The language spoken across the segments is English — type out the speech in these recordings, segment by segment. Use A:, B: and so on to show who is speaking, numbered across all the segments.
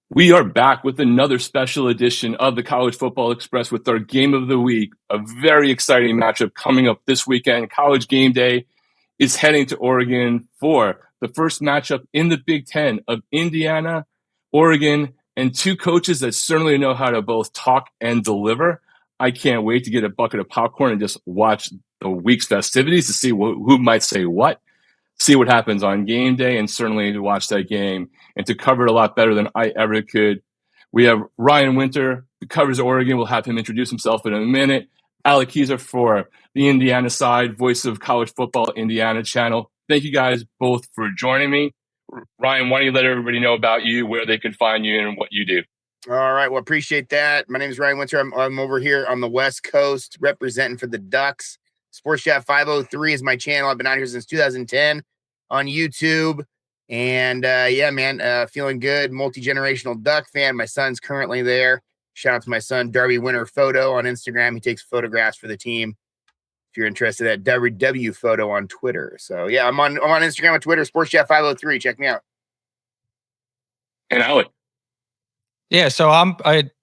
A: We are back with another special edition of the College Football Express with our game of the week. A very exciting matchup coming up this weekend. College GameDay is heading to Oregon for the first matchup in the Big Ten of Indiana, Oregon, and two coaches that certainly know how to both talk and deliver. I can't wait to get a bucket of popcorn and just watch the week's festivities to see who might say what, see what happens on game day, and certainly to watch that game and to cover it a lot better than I ever could. We have Ryan Winter, who covers Oregon. We'll have him introduce himself in a minute. Alec Keyser for the Indiana side, voice of College Football Indiana channel. Thank you guys both for joining me. Ryan, why don't you let everybody know about you, where they can find you, and what you do?
B: All right. Well, appreciate that. My name is Ryan Winter. I'm over here on the West Coast representing for the Ducks. Sports Chat 503 is my channel. I've been out here since 2010 on YouTube. And yeah, man, feeling good. Multi-generational Duck fan. My son's currently there. Shout out to my son, Darby Winter Photo on Instagram. He takes photographs for the team. If you're interested, at WW Photo on Twitter. So yeah, I'm on Instagram and Twitter, Sports Chat 503. Check me out.
A: And Alec.
C: Yeah, so I'm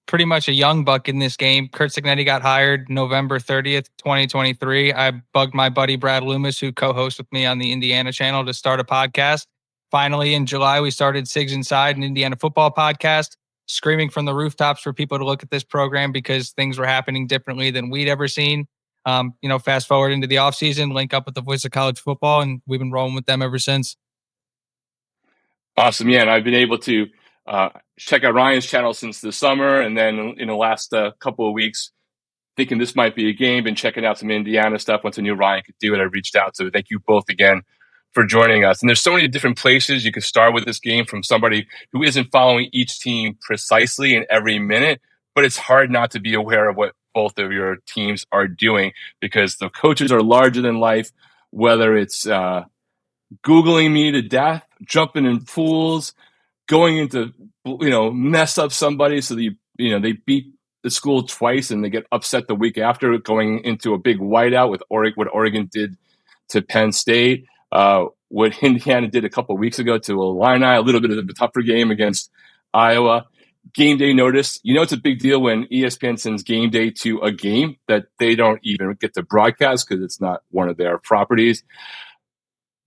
C: pretty much a young buck in this game. Kurt Signetti got hired November 30th, 2023. I bugged my buddy Brad Loomis, who co-hosts with me on the Indiana channel, to start a podcast. Finally, in July, we started Sigs Inside, an Indiana football podcast, screaming from the rooftops for people to look at this program because things were happening differently than we'd ever seen. Fast forward into the offseason, link up with the Voice of College Football, and we've been rolling with them ever since.
A: Awesome. Yeah, and I've been able to check out Ryan's channel since the summer, and then in the last couple of weeks, thinking this might be a game, been checking out some Indiana stuff. Once I knew Ryan could do it, I reached out. So thank you both again for joining us. And there's so many different places you could start with this game from somebody who isn't following each team precisely in every minute, but it's hard not to be aware of what both of your teams are doing because the coaches are larger than life, whether it's Googling me to death, jumping in pools, going into, mess up somebody so that, they beat the school twice and they get upset the week after, going into a big whiteout with what Oregon did to Penn State, what Indiana did a couple of weeks ago to Illini, a little bit of a tougher game against Iowa. Game day notice, it's a big deal when ESPN sends game day to a game that they don't even get to broadcast because it's not one of their properties.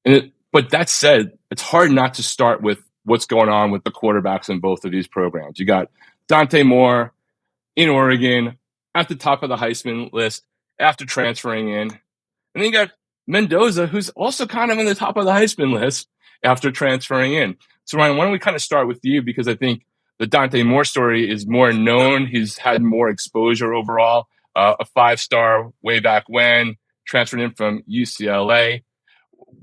A: But that said, it's hard not to start with what's going on with the quarterbacks in both of these programs. You got Dante Moore in Oregon at the top of the Heisman list after transferring in. And then you got Mendoza, who's also kind of in the top of the Heisman list after transferring in. So, Ryan, why don't we kind of start with you? Because I think the Dante Moore story is more known. He's had more exposure overall. A 5-star way back when, transferred in from UCLA.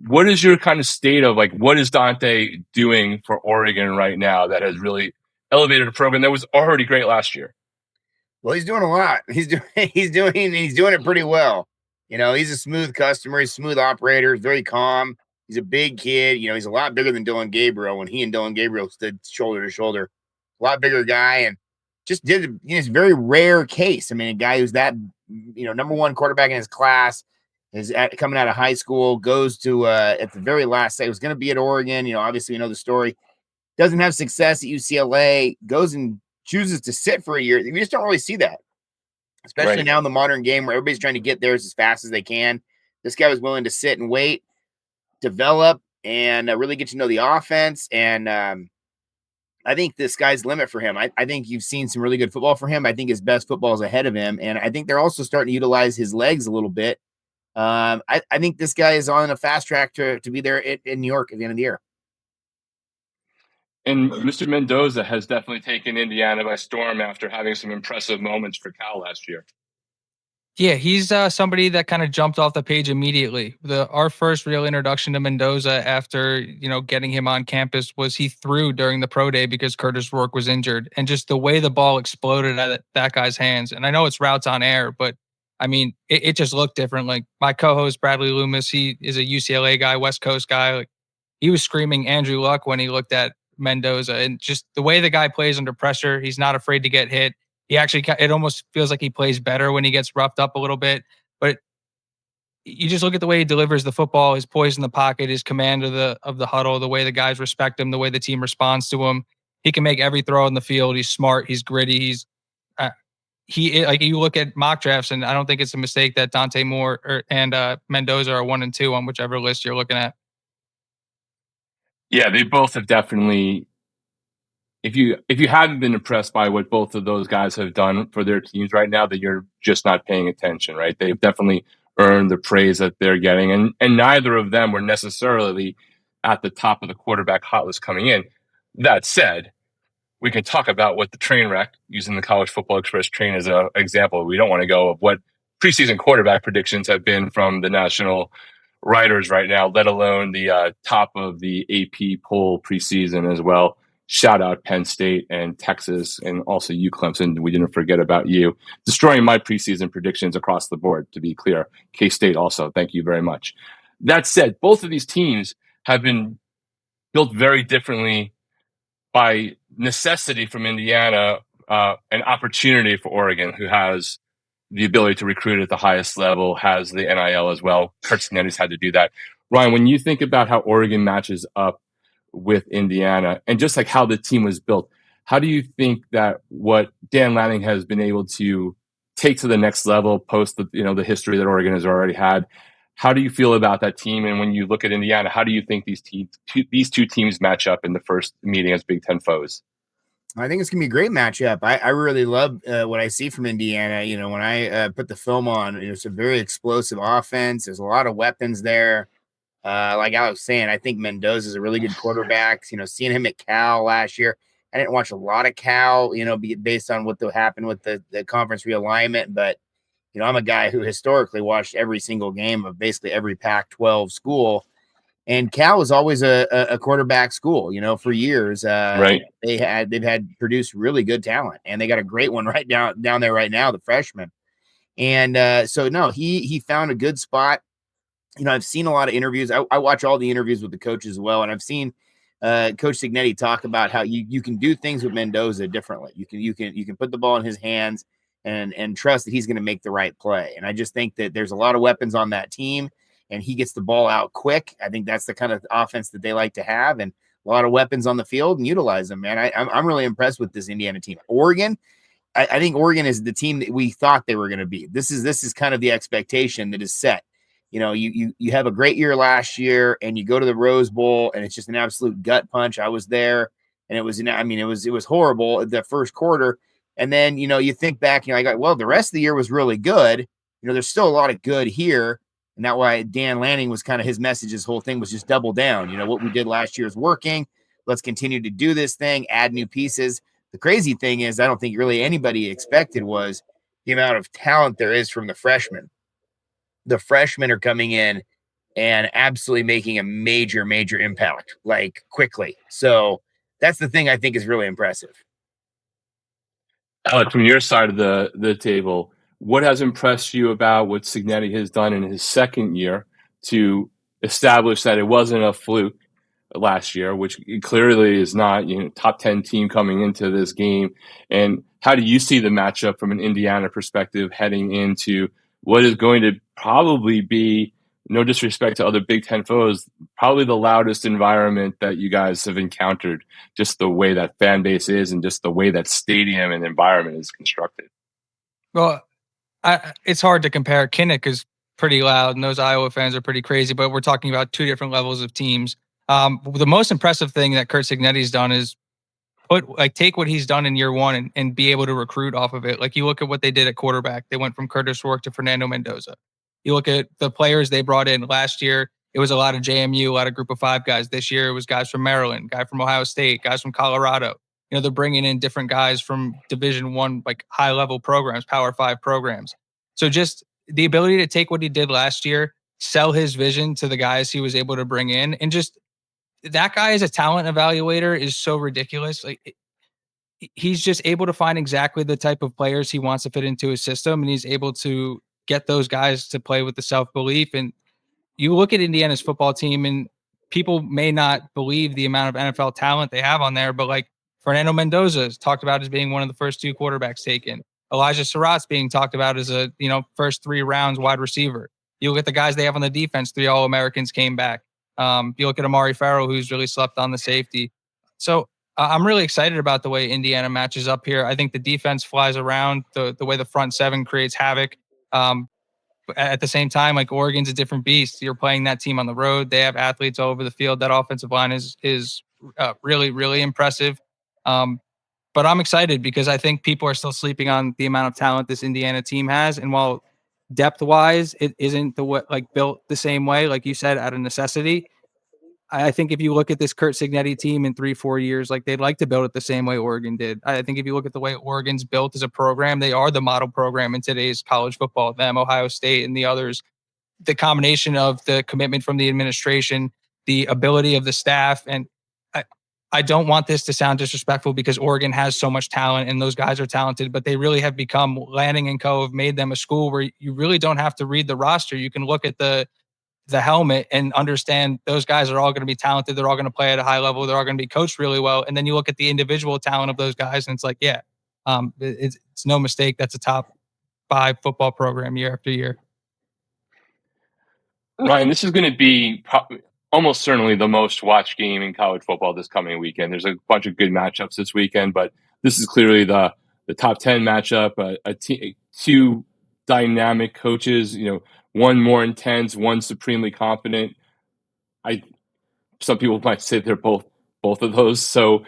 A: What is your kind of state of what is Dante doing for Oregon right now that has really elevated a program that was already great last year?
B: Well, he's doing a lot. He's doing it pretty well. He's a smooth customer. He's a smooth operator. He's very calm. He's a big kid. He's a lot bigger than Dylan Gabriel when he and Dylan Gabriel stood shoulder to shoulder. A lot bigger guy, and just did it's a very rare case. I mean, a guy who's that number one quarterback in his class is coming out of high school, goes to at the very last say was going to be at Oregon. Obviously, the story. Doesn't have success at UCLA, goes and chooses to sit for a year. We just don't really see that, especially now in the modern game where everybody's trying to get theirs as fast as they can. This guy was willing to sit and wait, develop, and really get to know the offense. And I think the sky's the limit for him. I think you've seen some really good football for him. I think his best football is ahead of him. And I think they're also starting to utilize his legs a little bit. I think this guy is on a fast track to be there in New York at the end of the year.
A: And Mr. Mendoza has definitely taken Indiana by storm after having some impressive moments for Cal last year.
C: Yeah, he's somebody that kind of jumped off the page immediately. Our first real introduction to Mendoza after, getting him on campus was he threw during the pro day because Curtis Rourke was injured. And just the way the ball exploded at that guy's hands. And I know it's routes on air, but I mean, it just looked different. Like my co-host, Bradley Loomis, he is a UCLA guy, West Coast guy. Like he was screaming Andrew Luck when he looked at Mendoza, and just the way the guy plays under pressure, he's not afraid to get hit. He actually, it almost feels like he plays better when he gets roughed up a little bit. But you just look at the way he delivers the football, his poise in the pocket, his command of the huddle, the way the guys respect him, the way the team responds to him. He can make every throw on the field. He's smart. He's gritty. Like you look at mock drafts, and I don't think it's a mistake that Dante Moore and Mendoza are 1 and 2 on whichever list you're looking at.
A: Yeah, they both have definitely. If you haven't been impressed by what both of those guys have done for their teams right now, then you're just not paying attention, right? They've definitely earned the praise that they're getting, and neither of them were necessarily at the top of the quarterback hot list coming in. That said, we can talk about what the train wreck, using the College Football Express train as an example. We don't want to go of what preseason quarterback predictions have been from the national writers right now, let alone the top of the AP poll preseason as well. Shout out Penn State and Texas, and also you, Clemson. We didn't forget about you. Destroying my preseason predictions across the board, to be clear. K-State also, thank you very much. That said, both of these teams have been built very differently by necessity from Indiana, an opportunity for Oregon, who has the ability to recruit at the highest level, has the NIL as well. Curt Cignetti's had to do that. Ryan, when you think about how Oregon matches up with Indiana and just like how the team was built, how do you think that what Dan Lanning has been able to take to the next level post the history that Oregon has already had? How do you feel about that team? And when you look at Indiana, how do you think these two teams match up in the first meeting as Big Ten foes?
B: I think it's going to be a great matchup. I really love what I see from Indiana. When I put the film on, it's a very explosive offense. There's a lot of weapons there. Like I was saying, I think Mendoza is a really good quarterback. Seeing him at Cal last year, I didn't watch a lot of Cal, based on what happened with the conference realignment. But, I'm a guy who historically watched every single game of basically every Pac-12 school. And Cal was always a quarterback school, for years.
A: Right.
B: They've had produced really good talent, and they got a great one right down there right now, the freshman. And so no, he found a good spot. I've seen a lot of interviews. I watch all the interviews with the coaches as well, and I've seen Coach Cignetti talk about how you can do things with Mendoza differently. You can put the ball in his hands and trust that he's going to make the right play. And I just think that there's a lot of weapons on that team, and he gets the ball out quick. I think that's the kind of offense that they like to have, and a lot of weapons on the field and utilize them, man. I'm really impressed with this Indiana team. Oregon, I think Oregon is the team that we thought they were going to be. This is kind of the expectation that is set. You have a great year last year, and you go to the Rose Bowl, and it's just an absolute gut punch. I was there, and it was horrible at the first quarter. And then, you think back, you're like, well, the rest of the year was really good. There's still a lot of good here. And that's why Dan Lanning was kind of his message. His whole thing was just double down. What we did last year is working. Let's continue to do this thing, add new pieces. The crazy thing is, I don't think really anybody expected was the amount of talent there is from the freshmen. The freshmen are coming in and absolutely making a major, major impact, like quickly. So that's the thing I think is really impressive.
A: Alec, from your side of the table, what has impressed you about what Cignetti has done in his second year to establish that it wasn't a fluke last year, which clearly is not, top 10 team coming into this game? And how do you see the matchup from an Indiana perspective heading into what is going to probably be, no disrespect to other Big Ten foes, probably the loudest environment that you guys have encountered, just the way that fan base is and just the way that stadium and environment is constructed?
C: Well, it's hard to compare. Kinnick is pretty loud, and those Iowa fans are pretty crazy, but we're talking about two different levels of teams. The most impressive thing that Curt Cignetti's done is take what he's done in year one and be able to recruit off of it. Like, you look at what they did at quarterback. They went from Curtis Rourke to Fernando Mendoza. You look at the players they brought in last year. It was a lot of JMU, a lot of Group of Five guys. This year, it was guys from Maryland, guy from Ohio State, guys from Colorado. They're bringing in different guys from Division I, like high level programs, Power 5 programs. So just the ability to take what he did last year, sell his vision to the guys he was able to bring in, and just that guy as a talent evaluator is so ridiculous. Like, he's just able to find exactly the type of players he wants to fit into his system, and he's able to get those guys to play with the self-belief. And you look at Indiana's football team, and people may not believe the amount of NFL talent they have on there, but like Fernando Mendoza is talked about as being one of the first two quarterbacks taken. Elijah Surratt's being talked about as a, first 3 rounds wide receiver. You look at the guys they have on the defense, 3 All-Americans came back. You look at Amari Farrell, who's really slept on the safety. So I'm really excited about the way Indiana matches up here. I think the defense flies around, the way the front seven creates havoc. But at the same time, like Oregon's a different beast. You're playing that team on the road. They have athletes all over the field. That offensive line is really, really impressive. Um, but I'm excited because I think people are still sleeping on the amount of talent this Indiana team has. And while depth wise, it isn't the way, like built the same way, like you said, out of necessity. I think if you look at this Kurt Signetti team in 3-4 years, like they'd like to build it the same way Oregon did. I think if you look at the way Oregon's built as a program, they are the model program in today's college football. Them, Ohio State, and the others. The combination of the commitment from the administration, the ability of the staff, and I, I don't want this to sound disrespectful because Oregon has so much talent and those guys are talented, but they really have become Lanning and Co. have made them a school where you really don't have to read the roster. You can look at the helmet and understand those guys are all going to be talented. They're all going to play at a high level. They're all going to be coached really well. And then you look at the individual talent of those guys, and it's like, yeah, it's no mistake. That's a top 5 football program year after year.
A: Ryan, this is going to be almost certainly the most watched game in college football this coming weekend. There's a bunch of good matchups this weekend, but this is clearly the top 10 matchup. Two dynamic coaches, one more intense, one supremely confident. Some people might say they're both of those. So,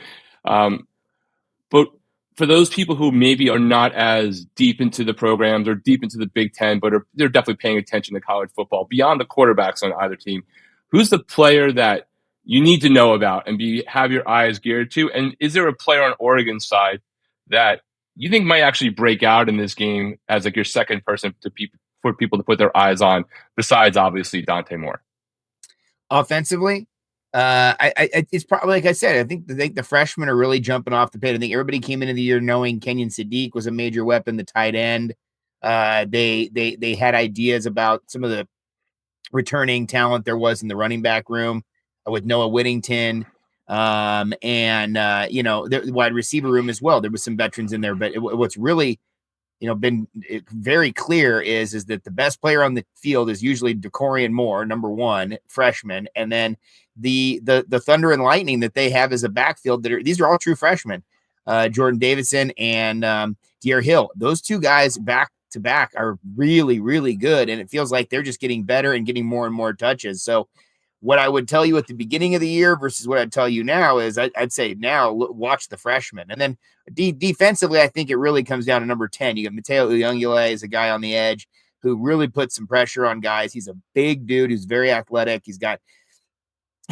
A: but for those people who maybe are not as deep into the programs or deep into the Big Ten, but they're definitely paying attention to college football beyond the quarterbacks on either team, who's the player that you need to know about and have your eyes geared to? And is there a player on Oregon's side that you think might actually break out in this game as like your second person for people to put their eyes on, besides obviously Dante Moore?
B: Offensively, it's probably like I said. I think the freshmen are really jumping off the pit. I think everybody came into the year knowing Kenyon Sadiq was a major weapon, the tight end. They had ideas about some of the returning talent there was in the running back room with Noah Whittington, and the wide receiver room as well. There was some veterans in there, but what's really been very clear is that the best player on the field is usually DeCorian Moore, number 1 freshman, and then the Thunder and Lightning that they have as a backfield these are all true freshmen, Jordan Davidson and De'Aaron Hill. Those two guys back to back are really, really good, and it feels like they're just getting better and getting more and more touches. So what I would tell you at the beginning of the year versus what I'd tell you now is I'd say now watch the freshmen. And then defensively, I think it really comes down to number 10. You got Mateo Uyungule as a guy on the edge who really puts some pressure on guys. He's a big dude who's very athletic. He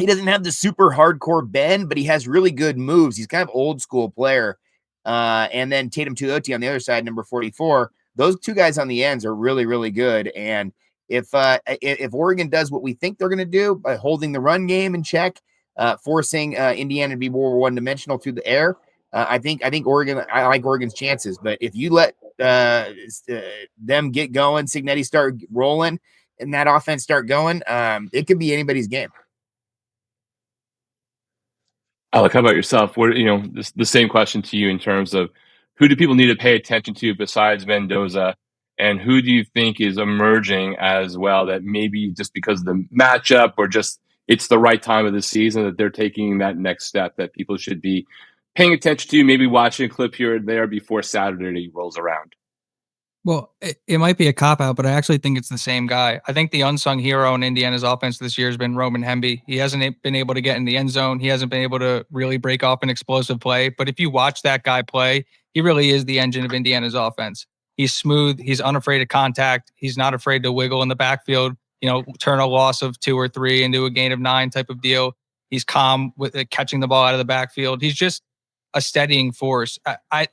B: doesn't have the super hardcore bend, but he has really good moves. He's kind of old school player. And then Tatum Tuioti on the other side, number 44. Those two guys on the ends are really, really good. And if Oregon does what we think they're going to do by holding the run game in check, forcing Indiana to be more one-dimensional through the air, I think Oregon. I like Oregon's chances. But if you let them get going, Signetti start rolling, and that offense start going, it could be anybody's game.
A: Alec, how about yourself? What the same question to you in terms of who do people need to pay attention to besides Mendoza, and who do you think is emerging as well that maybe just because of the matchup or just it's the right time of the season that they're taking that next step that people should be paying attention to, maybe watching a clip here or there before Saturday rolls around?
C: Well, it might be a cop-out, but I actually think it's the same guy. I think the unsung hero in Indiana's offense this year has been Roman Hemby. He hasn't been able to get in the end zone. He hasn't been able to really break off an explosive play. But if you watch that guy play, he really is the engine of Indiana's offense. He's smooth. He's unafraid of contact. He's not afraid to wiggle in the backfield, turn a loss of 2 or 3 into a gain of 9 type of deal. He's calm with catching the ball out of the backfield. He's just a steadying force.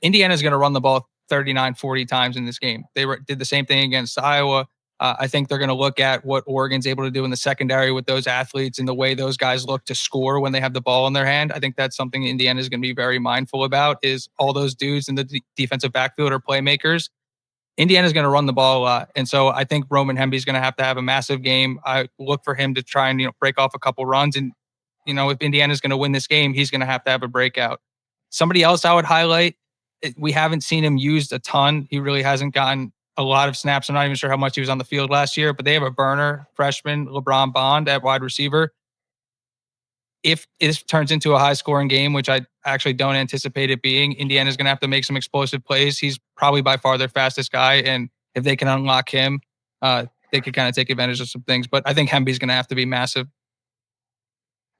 C: Indiana's going to run the ball 39, 40 times in this game. They did the same thing against Iowa. I think they're going to look at what Oregon's able to do in the secondary with those athletes and the way those guys look to score when they have the ball in their hand. I think that's something Indiana is going to be very mindful about, is all those dudes in the defensive backfield are playmakers. Indiana's going to run the ball a lot. And so I think Roman Hemby is going to have a massive game. I look for him to try and, break off a couple runs. And, if Indiana's going to win this game, he's going to have a breakout. Somebody else I would highlight, we haven't seen him used a ton. He really hasn't gotten a lot of snaps. I'm not even sure how much he was on the field last year, but they have a burner freshman, LeBron Bond, at wide receiver. if it turns into a high scoring game, which I actually don't anticipate it being, Indiana's going to have to make some explosive plays. He's probably by far their fastest guy. And if they can unlock him, they could kind of take advantage of some things. But I think Hemby's going to have to be massive.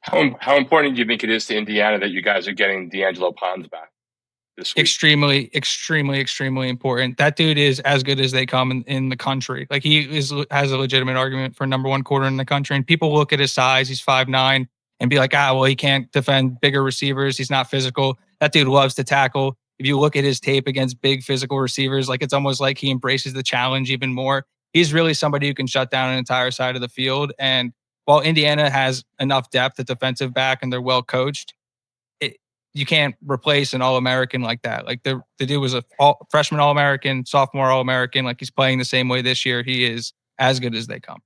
A: How important do you think it is to Indiana that you guys are getting D'Angelo Pons back this week?
C: Extremely, extremely, extremely important. That dude is as good as they come in the country. Like has a legitimate argument for number one corner in the country. And people look at his size, he's 5'9", and be like, well, he can't defend bigger receivers. He's not physical. That dude loves to tackle. If you look at his tape against big physical receivers, like it's almost like he embraces the challenge even more. He's really somebody who can shut down an entire side of the field. And while Indiana has enough depth at defensive back and they're well coached, you can't replace an All-American like that. Like the dude was a freshman All-American, sophomore All-American. Like he's playing the same way this year. He is as good as they come.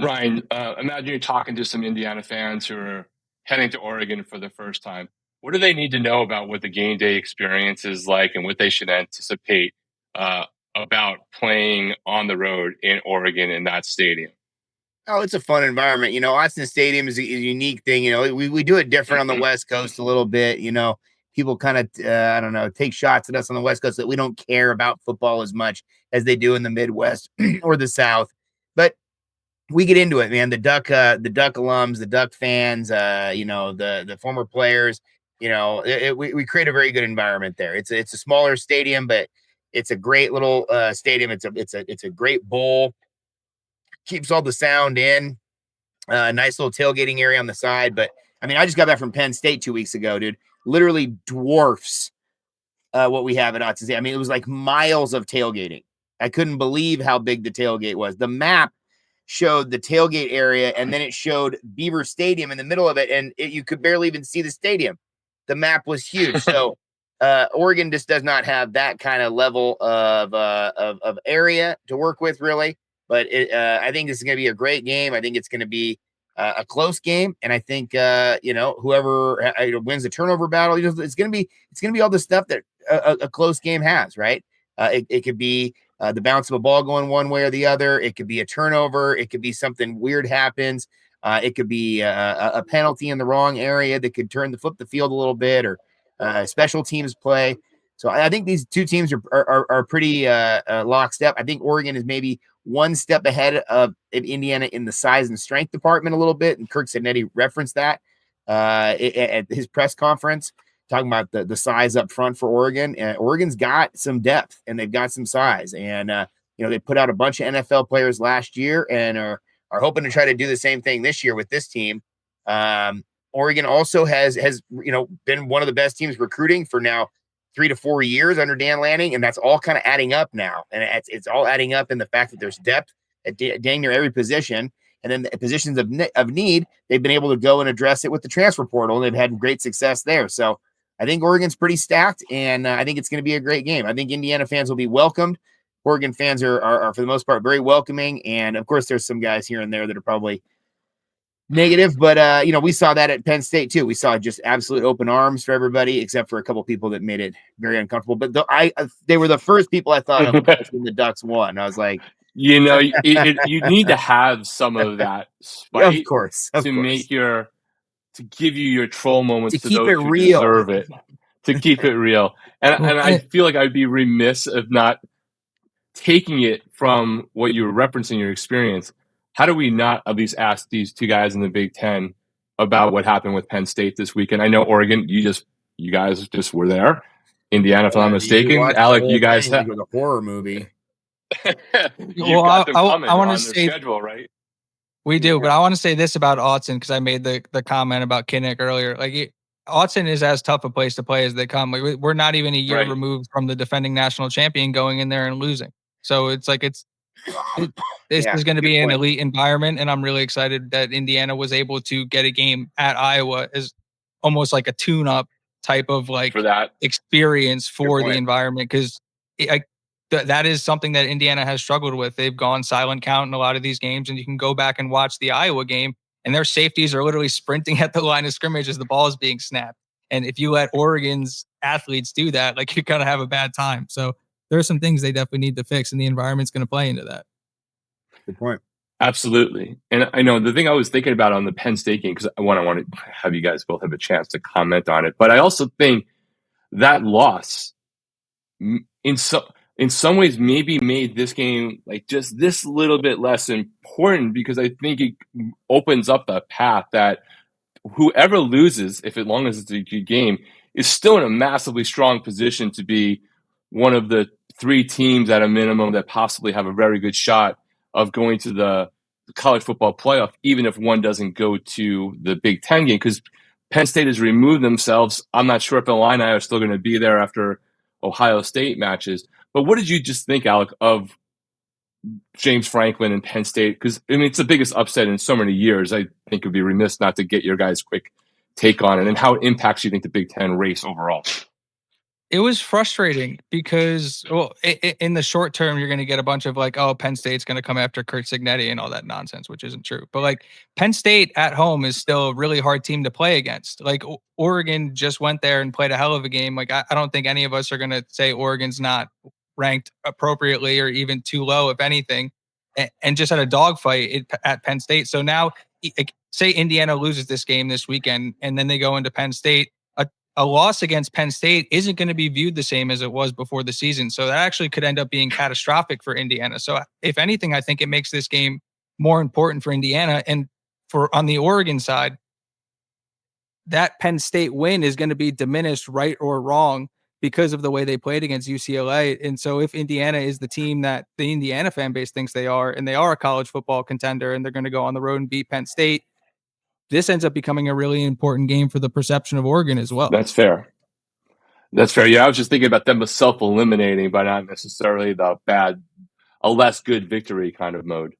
A: Ryan, imagine you're talking to some Indiana fans who are heading to Oregon for the first time. What do they need to know about what the game day experience is like and what they should anticipate about playing on the road in Oregon in that stadium?
B: Oh, it's a fun environment. Autzen Stadium is a unique thing. We do it different on the West Coast a little bit. People kind of, I don't know, take shots at us on the West Coast that we don't care about football as much as they do in the Midwest or the South. But we get into it, man. The Duck alums, the Duck fans, the former players, we create a very good environment there. It's a smaller stadium, but it's a great little stadium. It's a great bowl. Keeps all the sound in. Nice little tailgating area on the side. But I mean, I just got back from Penn State 2 weeks ago, dude. Literally dwarfs what we have at Autzen Stadium. I mean, it was like miles of tailgating. I couldn't believe how big the tailgate was. The map showed the tailgate area, and then it showed Beaver Stadium in the middle of it, and you could barely even see the stadium. The map was huge. So Oregon just does not have that kind of level of area to work with, really. But I think this is going to be a great game. I think it's going to be a close game, and I think whoever wins the turnover battle, it's going to be all the stuff that a close game has, right? It could be the bounce of a ball going one way or the other. It could be a turnover. It could be something weird happens. It could be a penalty in the wrong area that could flip the field a little bit, or special teams play. So I think these two teams are pretty lockstep. I think Oregon is maybe one step ahead of Indiana in the size and strength department a little bit. And Kirk Cignetti referenced that at his press conference, talking about the size up front for Oregon. Oregon's got some depth and they've got some size. And, they put out a bunch of NFL players last year and are hoping to try to do the same thing this year with this team. Oregon also has been one of the best teams recruiting for now 3 to 4 years under Dan Lanning, and that's all kind of adding up now. And it's all adding up in the fact that there's depth at dang near every position. And then the positions of need, they've been able to go and address it with the transfer portal, and they've had great success there. So I think Oregon's pretty stacked, and I think it's going to be a great game. I think Indiana fans will be welcomed. Oregon fans are for the most part, very welcoming. And, of course, there's some guys here and there that are probably negative, but we saw that at Penn State too. We saw just absolute open arms for everybody, except for a couple people that made it very uncomfortable. But they were the first people I thought of when the Ducks won. I was like,
A: you need to have some of that spite,
B: of course,
A: to give you your troll moments
B: to keep it real,
A: deserve it, to keep it real. And I feel like I'd be remiss if not taking it from what you were referencing, your experience. How do we not at least ask these two guys in the Big Ten about what happened with Penn State this weekend? I know Oregon, you guys just were there. Indiana, if I'm not mistaken. Alec, you guys
B: have a horror movie.
A: Well, I want to say schedule, right?
C: We do, but I want to say this about Autzen because I made the comment about Kinnick earlier. Like Autzen is as tough a place to play as they come. Like, we're not even a year removed from the defending national champion going in there and losing. So it's like this is going to be an elite environment, and I'm really excited that Indiana was able to get a game at Iowa as almost like a tune-up type of
A: for that
C: experience for the environment, because that is something that Indiana has struggled with. They've gone silent count in a lot of these games, and you can go back and watch the Iowa game, and their safeties are literally sprinting at the line of scrimmage as the ball is being snapped. And if you let Oregon's athletes do that, like, you're going to have a bad time. So there are some things they definitely need to fix, and the environment's going to play into that.
B: Good point.
A: Absolutely. And I know the thing I was thinking about on the Penn State game, because I want to have you guys both have a chance to comment on it, but I also think that loss in some ways maybe made this game like just this little bit less important, because I think it opens up the path that whoever loses, if as long as it's a good game, is still in a massively strong position to be one of the three teams at a minimum that possibly have a very good shot of going to the college football playoff, even if one doesn't go to the Big Ten game, because Penn State has removed themselves. I'm not sure if Illini are still going to be there after Ohio State matches. But what did you just think, Alec, of James Franklin and Penn State? Because I mean, it's the biggest upset in so many years. I think it would be remiss not to get your guys' quick take on it and how it impacts you think the Big Ten race overall.
C: It was frustrating because, well, in the short term, you're going to get a bunch of like, oh, Penn State's going to come after Kurt Signetti and all that nonsense, which isn't true. But like, Penn State at home is still a really hard team to play against. Like, Oregon just went there and played a hell of a game. Like, I don't think any of us are going to say Oregon's not ranked appropriately or even too low, if anything, and just had a dogfight at Penn State. So now, say Indiana loses this game this weekend, and then they go into Penn State. A loss against Penn State isn't going to be viewed the same as it was before the season. So that actually could end up being catastrophic for Indiana. So if anything, I think it makes this game more important for Indiana. And for on the Oregon side, that Penn State win is going to be diminished, right or wrong, because of the way they played against UCLA. And so if Indiana is the team that the Indiana fan base thinks they are, and they are a college football contender, and they're going to go on the road and beat Penn State, this ends up becoming a really important game for the perception of Oregon as well.
A: That's fair. That's fair. Yeah, I was just thinking about them self-eliminating, but not necessarily a less good victory kind of mode.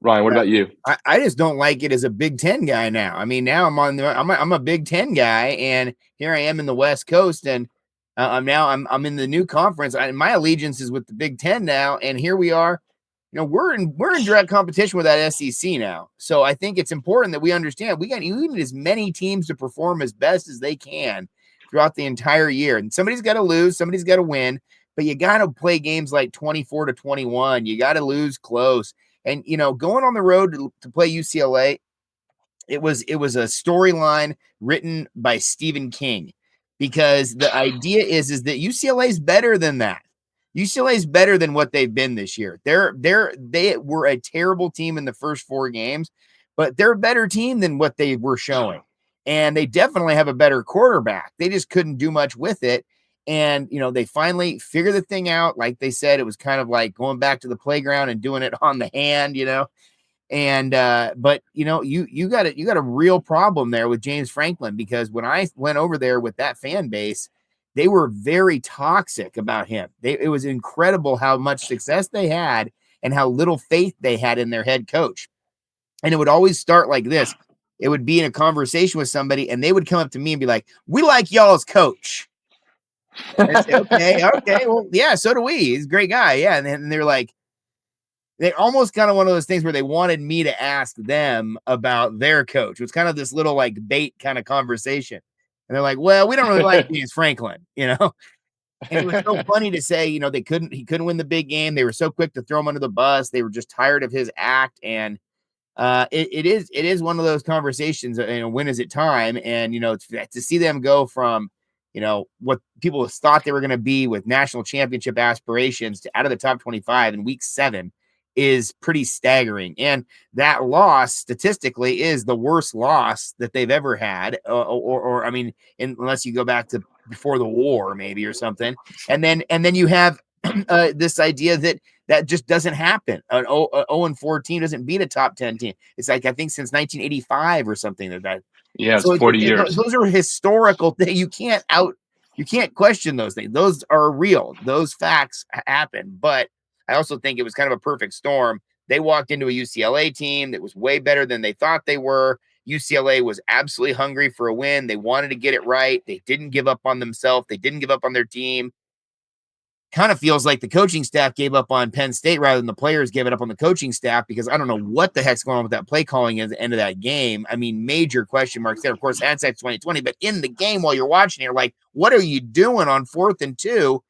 A: Ryan, what about you?
B: I just don't like it as a Big Ten guy now. I mean, now I'm a Big Ten guy, and here I am in the West Coast, and I'm in the new conference. My allegiance is with the Big Ten now, and here we are. You know, we're in direct competition with that SEC now. So I think it's important that we understand we need as many teams to perform as best as they can throughout the entire year. And somebody's got to lose, somebody's got to win, but you got to play games like 24-21. You got to lose close. And, you know, going on the road to play UCLA, it was a storyline written by Stephen King, because the idea is that UCLA is better than that. UCLA is better than what they've been this year. They were a terrible team in the first 4 games, but they're a better team than what they were showing. And they definitely have a better quarterback. They just couldn't do much with it. And, you know, they finally figured the thing out. Like they said, it was kind of like going back to the playground and doing it on the hand, you know. And but you know, you got a real problem there with James Franklin, because when I went over there with that fan base, they were very toxic about him. It was incredible how much success they had and how little faith they had in their head coach. And it would always start like this. It would be in a conversation with somebody, and they would come up to me and be like, "We like y'all as coach." And I'd say, okay, well, yeah, so do we. He's a great guy, yeah. And then they're like, they almost kind of one of those things where they wanted me to ask them about their coach. It was kind of this little like bait kind of conversation. And they're like, well, we don't really like James Franklin, you know? And it was so funny to say, you know, he couldn't win the big game. They were so quick to throw him under the bus. They were just tired of his act. And it is one of those conversations, you know, when is it time? And, you know, to see them go from, you know, what people thought they were going to be with national championship aspirations to out of the top 25 in week 7 is pretty staggering. And that loss statistically is the worst loss that they've ever had. Or I mean, unless you go back to before the war, maybe, or something. And then you have this idea that just doesn't happen. An 0-4 team doesn't beat a top 10 team. It's like, I think since 1985 or something that.
A: Yeah, it's 40 years.
B: Those are historical things. You can't question those things. Those are real. Those facts happen. But I also think it was kind of a perfect storm. They walked into a UCLA team that was way better than they thought they were. UCLA was absolutely hungry for a win. They wanted to get it right. They didn't give up on themselves. They didn't give up on their team. Kind of feels like the coaching staff gave up on Penn State rather than the players gave it up on the coaching staff, because I don't know what the heck's going on with that play calling at the end of that game. I mean, major question marks there. Of course, hindsight's 2020, but in the game while you're watching, you're like, what are you doing on 4th and 2?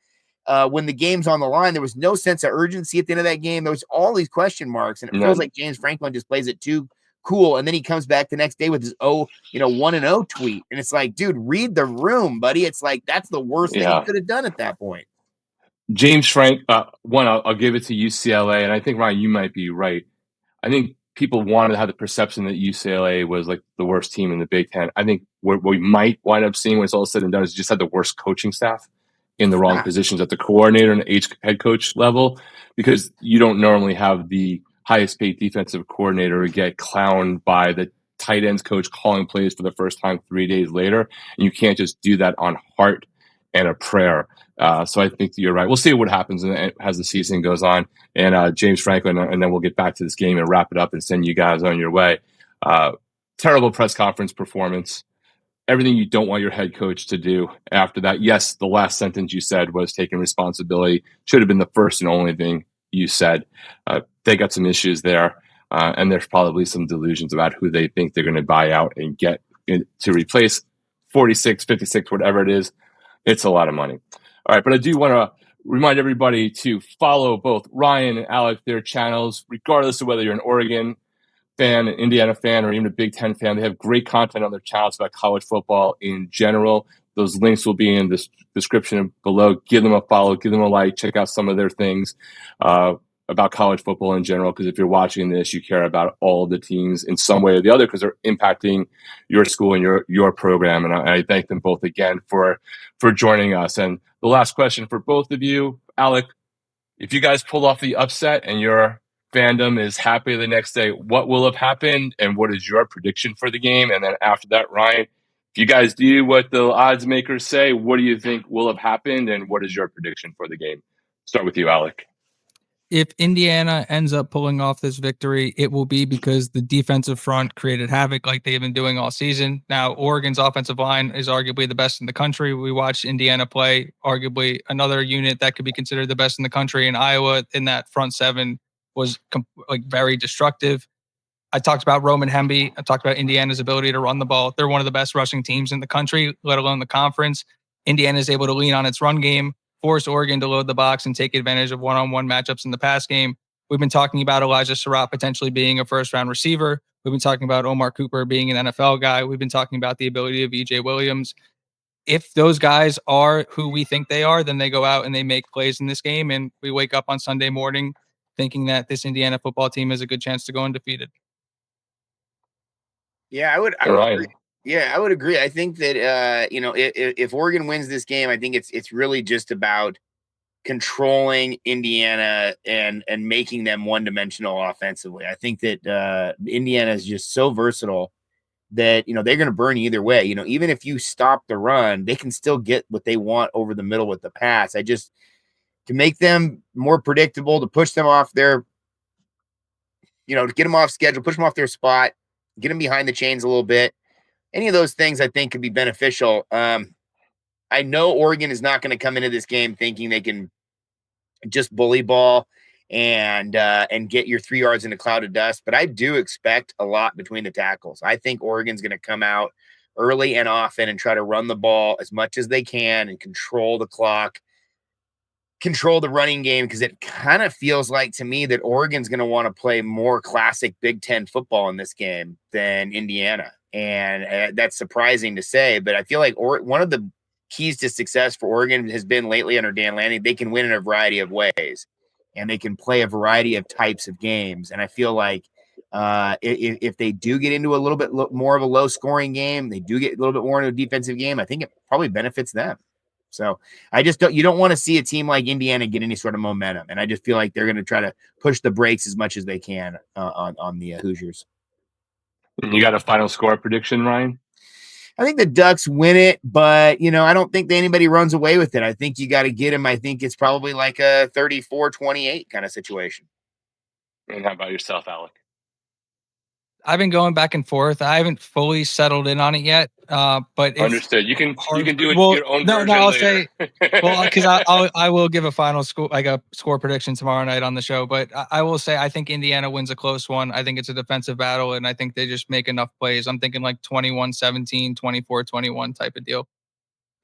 B: when the game's on the line. There was no sense of urgency at the end of that game. There was all these question marks, and it feels like James Franklin just plays it too cool. And then he comes back the next day with his 1-0 tweet. And it's like, dude, read the room, buddy. It's like, that's the worst thing he could have done at that point.
A: James Frank, I'll give it to UCLA. And I think, Ryan, you might be right. I think people wanted to have the perception that UCLA was like the worst team in the Big Ten. I think what we might wind up seeing when it's all said and done is just had the worst coaching staff in the wrong positions at the coordinator and head coach level, because you don't normally have the highest paid defensive coordinator get clowned by the tight ends coach calling plays for the first time 3 days later. And you can't just do that on heart and a prayer. So I think you're right. We'll see what happens as the season goes on. And James Franklin, and then we'll get back to this game and wrap it up and send you guys on your way. Terrible press conference performance. Everything you don't want your head coach to do after that. Yes, the last sentence you said was taking responsibility. Should have been the first and only thing you said. They got some issues there, and there's probably some delusions about who they think they're going to buy out and get to replace 46, 56, whatever it is. It's a lot of money. All right, but I do want to remind everybody to follow both Ryan and Alec, their channels, regardless of whether you're an Oregon fan, an Indiana fan, or even a Big Ten fan. They have great content on their channels about college football in general. Those links will be in the description below. Give them a follow, give them a like, check out some of their things about college football in general, because if you're watching this, you care about all of the teams in some way or the other, because they're impacting your school and your program. And I thank them both again for joining us. And the last question for both of you, Alec, if you guys pull off the upset and your fandom is happy the next day, what will have happened and what is your prediction for the game? And then after that, Ryan, if you guys do what the odds makers say, what do you think will have happened and what is your prediction for the game? Start with you, Alec.
C: If Indiana ends up pulling off this victory, it will be because the defensive front created havoc like they've been doing all season. Now, Oregon's offensive line is arguably the best in the country. We watched Indiana play, arguably another unit that could be considered the best in the country. In Iowa, in that front seven was very destructive. I talked about Roman Hemby. I talked about Indiana's ability to run the ball. They're one of the best rushing teams in the country, let alone the conference. Indiana is able to lean on its run game, force Oregon to load the box and take advantage of one-on-one matchups in the pass game. We've been talking about Elijah Surratt potentially being a first-round receiver. We've been talking about Omar Cooper being an NFL guy. We've been talking about the ability of EJ Williams. If those guys are who we think they are, then they go out and they make plays in this game, and we wake up on Sunday morning thinking that this Indiana football team has a good chance to go undefeated.
B: Yeah, I would agree. Yeah, I would agree. I think that if Oregon wins this game, I think it's really just about controlling Indiana and making them one-dimensional offensively. I think that Indiana is just so versatile that they're going to burn you either way. Even if you stop the run, they can still get what they want over the middle with the pass. To make them more predictable, to push them off their, to get them off schedule, push them off their spot, get them behind the chains a little bit. Any of those things I think could be beneficial. I know Oregon is not going to come into this game thinking they can just bully ball and get your 3 yards in a cloud of dust, but I do expect a lot between the tackles. I think Oregon's going to come out early and often and try to run the ball as much as they can and control the clock, control the running game, because it kind of feels like to me that Oregon's going to want to play more classic Big Ten football in this game than Indiana. And that's surprising to say, but I feel like one of the keys to success for Oregon has been lately under Dan Lanning. They can win in a variety of ways, and they can play a variety of types of games. And I feel like if they do get into a little bit more of a low-scoring game, they do get a little bit more into a defensive game, I think it probably benefits them. So you don't want to see a team like Indiana get any sort of momentum. And I just feel like they're going to try to push the brakes as much as they can on the Hoosiers.
A: You got a final score prediction, Ryan?
B: I think the Ducks win it, but, I don't think anybody runs away with it. I think you got to get them. I think it's probably like a 34-28 kind of situation.
A: And how about yourself, Alec?
C: I've been going back and forth. I haven't fully settled in on it yet. But
A: understood. You can do it your own version
C: I'll
A: later.
C: say, because I will give a final score, like a score prediction tomorrow night on the show. But I will say I think Indiana wins a close one. I think it's a defensive battle, and I think they just make enough plays. I'm thinking like 21-17, 24-21 type of deal.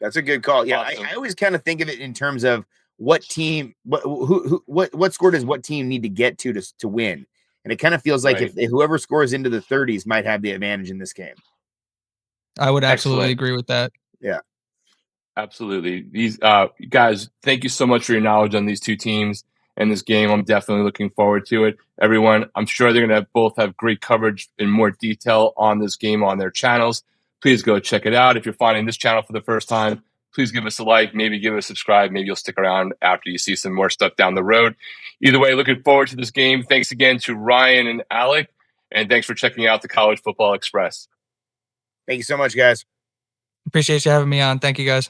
B: That's a good call. Yeah,
A: Awesome.
B: I always kind of think of it in terms of what team, what score does what team need to get to win? And it kind of feels like
A: Right.
B: if whoever scores into the 30s might have the advantage in this game.
C: I would absolutely
A: Excellent.
C: agree with that.
B: Yeah.
A: Absolutely. These guys, thank you so much for your knowledge on these two teams and this game. I'm definitely looking forward to it. Everyone, I'm sure they're going to both have great coverage in more detail on this game on their channels. Please go check it out. If you're finding this channel for the first time, please give us a like, maybe give us a subscribe. Maybe you'll stick around after you see some more stuff down the road. Either way, looking forward to this game. Thanks again to Ryan and Alec, and thanks for checking out the College Football Express.
B: Thank you so much, guys.
C: Appreciate you having me on. Thank you, guys.